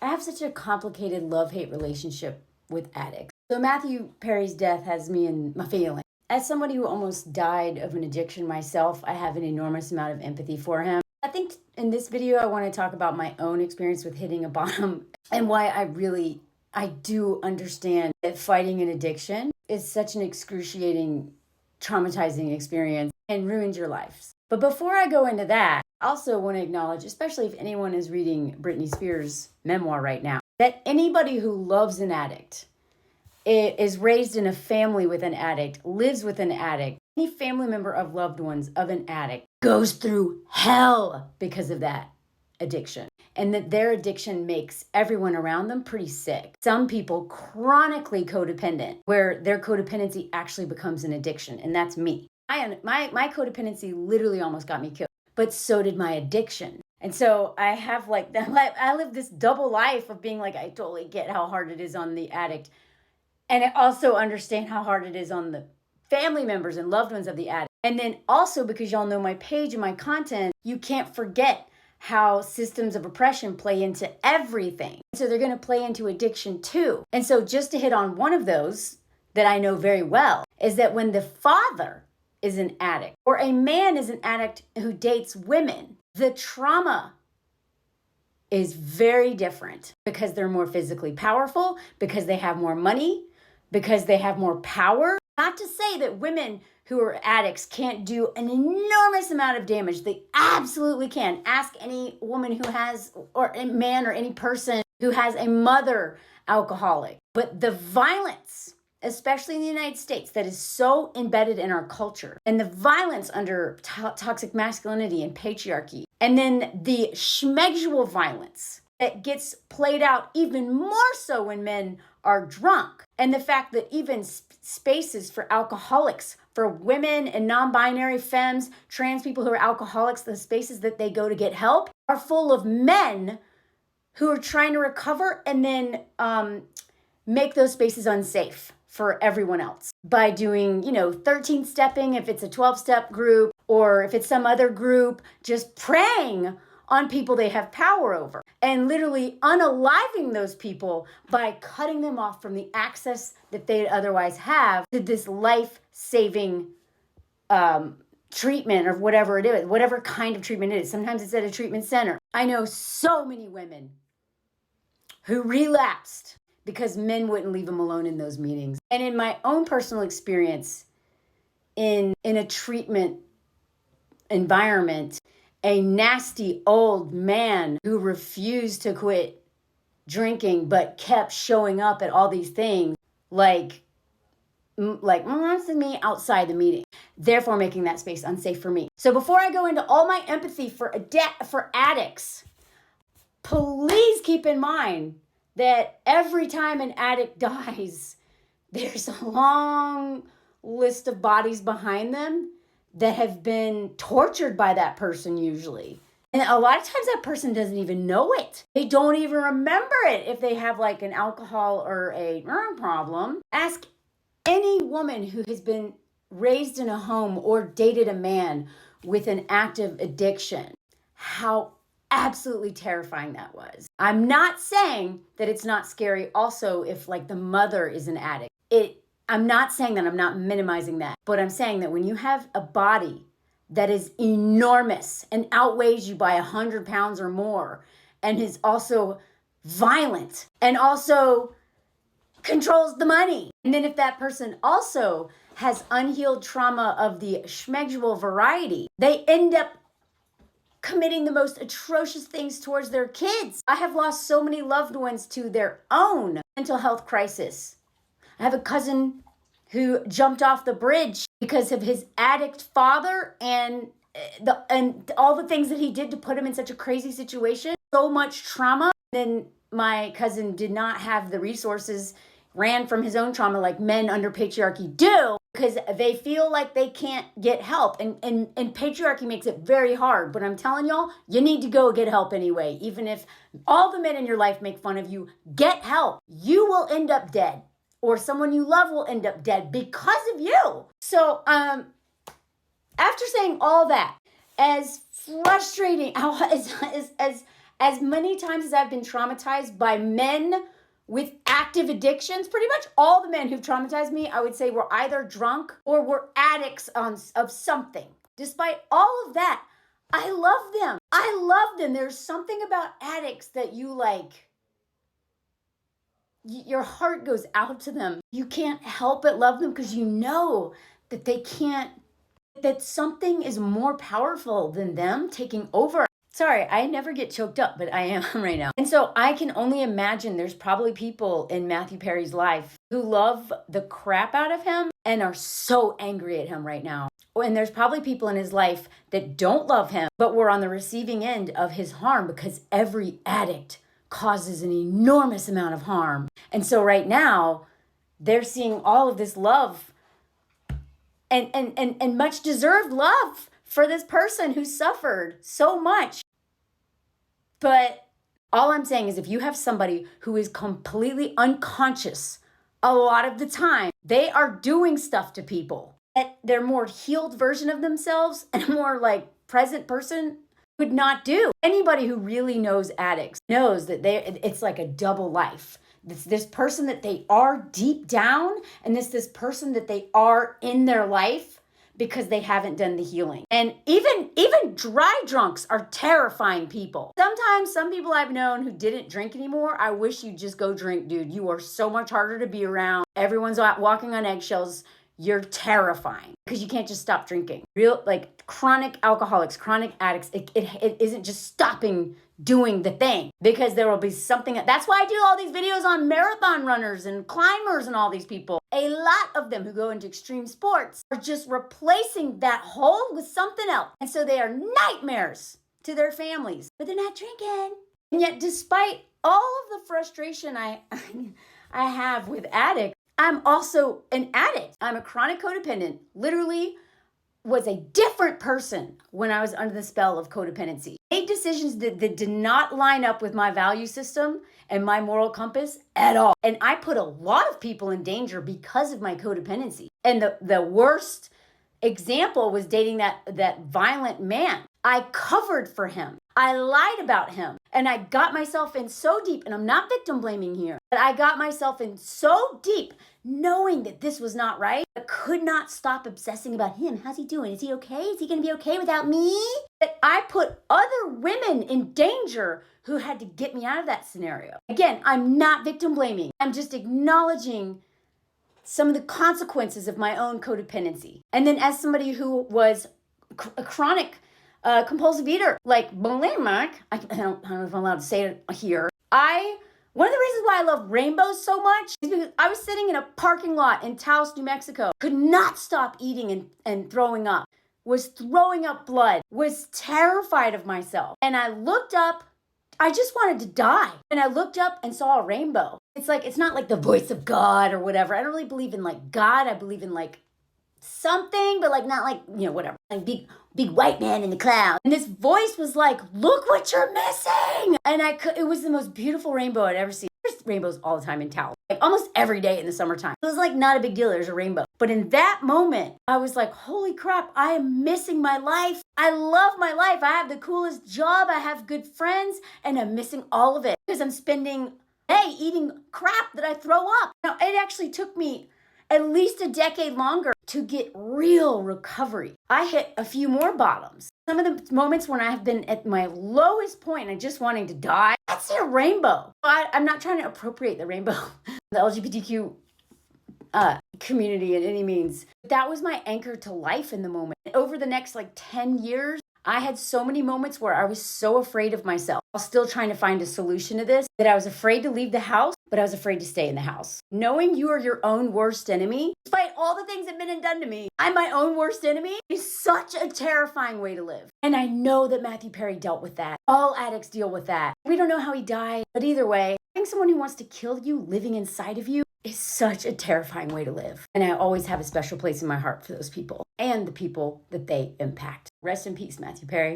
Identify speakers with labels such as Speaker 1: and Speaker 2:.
Speaker 1: I have such a complicated love-hate relationship with addicts. So Matthew Perry's death has me in my feelings. As somebody who almost died of an addiction myself, I have an enormous amount of empathy for him. I think in this video, I want to talk about my own experience with hitting a bottom and why I do understand that fighting an addiction is such an excruciating, traumatizing experience and ruins your lives. But before I go into that, I also want to acknowledge, especially if anyone is reading Britney Spears' memoir right now, that anybody who loves an addict, is raised in a family with an addict, lives with an addict, any family member of loved ones of an addict goes through hell because of that addiction. And that their addiction makes everyone around them pretty sick. Some people chronically codependent, where their codependency actually becomes an addiction. And that's me. My codependency literally almost got me killed, but so did my addiction. And so I have I live this double life of being like, I totally get how hard it is on the addict. And I also understand how hard it is on the family members and loved ones of the addict. And then also, because y'all know my page and my content, you can't forget how systems of oppression play into everything. So they're going to play into addiction too. And so just to hit on one of those that I know very well is that when the father is an addict or a man is an addict who dates women, the trauma is very different because they're more physically powerful, because they have more money, because they have more power. Not to say that women who are addicts can't do an enormous amount of damage. They absolutely can. Ask any woman who has, or a man or any person who has a mother alcoholic. But the violence, especially in the United States, that is so embedded in our culture, and the violence under toxic masculinity and patriarchy, and then the schmegsual violence that gets played out even more so when men are drunk. And the fact that even spaces for alcoholics, for women and non-binary femmes, trans people who are alcoholics, the spaces that they go to get help are full of men who are trying to recover and then make those spaces unsafe for everyone else by doing, 13 stepping if it's a 12-step group, or if it's some other group, just preying on people they have power over and literally unaliving those people by cutting them off from the access that they'd otherwise have to this life-saving treatment or whatever it is, whatever kind of treatment it is. Sometimes it's at a treatment center. I know so many women who relapsed because men wouldn't leave them alone in those meetings. And in my own personal experience in a treatment environment, a nasty old man who refused to quit drinking but kept showing up at all these things like molesting me outside the meeting, therefore making that space unsafe for me. So before I go into all my empathy for addicts, please keep in mind that every time an addict dies, there's a long list of bodies behind them that have been tortured by that person usually. And a lot of times that person doesn't even know it. They don't even remember it if they have like an alcohol or a problem. Ask any woman who has been raised in a home or dated a man with an active addiction how absolutely terrifying that was. I'm not saying that it's not scary also if like the mother is an addict. I'm not saying that, I'm not minimizing that, but I'm saying that when you have a body that is enormous and outweighs you by 100 pounds or more and is also violent and also controls the money. And then if that person also has unhealed trauma of the schmegsual variety, they end up committing the most atrocious things towards their kids. I have lost so many loved ones to their own mental health crisis. I have a cousin who jumped off the bridge because of his addict father and all the things that he did to put him in such a crazy situation. So much trauma. Then my cousin did not have the resources, ran from his own trauma like men under patriarchy do, because they feel like they can't get help. And patriarchy makes it very hard. But I'm telling y'all, you need to go get help anyway. Even if all the men in your life make fun of you, get help. You will end up dead. Or someone you love will end up dead because of you. So after saying all that, as frustrating, as As many times as I've been traumatized by men with active addictions, pretty much all the men who've traumatized me, I would say, were either drunk or were addicts of something. Despite all of that, I love them. I love them. There's something about addicts that you like. Your heart goes out to them. You can't help but love them because you know that that something is more powerful than them taking over. Sorry, I never get choked up, but I am right now. And so I can only imagine there's probably people in Matthew Perry's life who love the crap out of him and are so angry at him right now. And there's probably people in his life that don't love him, but were on the receiving end of his harm, because every addict causes an enormous amount of harm. And so right now, they're seeing all of this love and much deserved love for this person who suffered so much. But all I'm saying is, if you have somebody who is completely unconscious a lot of the time, they are doing stuff to people that their more healed version of themselves and a more like present person would not do. Anybody who really knows addicts knows that it's like a double life. This person that they are deep down, and this person that they are in their life because they haven't done the healing. And even dry drunks are terrifying people. Sometimes some people I've known who didn't drink anymore, I wish you'd just go drink, dude. You are so much harder to be around. Everyone's walking on eggshells. You're terrifying because you can't just stop drinking. Real, like, chronic alcoholics, chronic addicts, it isn't just stopping doing the thing, because there will be something. That's why I do all these videos on marathon runners and climbers and all these people. A lot of them who go into extreme sports are just replacing that hole with something else. And so they are nightmares to their families, but they're not drinking. And yet, despite all of the frustration I have with addicts, I'm also an addict. I'm a chronic codependent. Literally was a different person when I was under the spell of codependency. Made decisions that did not line up with my value system and my moral compass at all. And I put a lot of people in danger because of my codependency. And the worst example was dating that violent man. I covered for him. I lied about him. And I got myself in so deep, and I'm not victim blaming here, but I got myself in so deep knowing that this was not right. I could not stop obsessing about him. How's he doing? Is he okay? Is he going to be okay without me? That I put other women in danger who had to get me out of that scenario. Again, I'm not victim blaming. I'm just acknowledging some of the consequences of my own codependency. And then as somebody who was a chronic compulsive eater, like bulimic, I don't know if I'm allowed to say it here. One of the reasons why I love rainbows so much is because I was sitting in a parking lot in Taos, New Mexico, could not stop eating and throwing up, was throwing up blood, was terrified of myself. And I looked up, I just wanted to die. And I looked up and saw a rainbow. It's not like the voice of God or whatever. I don't really believe in like God. I believe in like something, but like not like, whatever. Like big white man in the cloud. And this voice was like, look what you're missing. And it was the most beautiful rainbow I'd ever seen. There's rainbows all the time in Taos, like almost every day in the summertime. It was like not a big deal. There's a rainbow. But in that moment, I was like, holy crap, I am missing my life. I love my life. I have the coolest job. I have good friends, and I'm missing all of it because I'm spending eating crap that I throw up. Now, it actually took me at least a decade longer to get real recovery. I hit a few more bottoms. Some of the moments when I have been at my lowest point and just wanting to die, I see a rainbow. I'm not trying to appropriate the rainbow, the LGBTQ community in any means. That was my anchor to life in the moment. Over the next 10 years, I had so many moments where I was so afraid of myself. I was still trying to find a solution to this, that I was afraid to leave the house, but I was afraid to stay in the house. Knowing you are your own worst enemy, despite all the things that have been done to me, I'm my own worst enemy, is such a terrifying way to live. And I know that Matthew Perry dealt with that. All addicts deal with that. We don't know how he died, but either way, having someone who wants to kill you living inside of you is such a terrifying way to live. And I always have a special place in my heart for those people and the people that they impact. Rest in peace, Matthew Perry.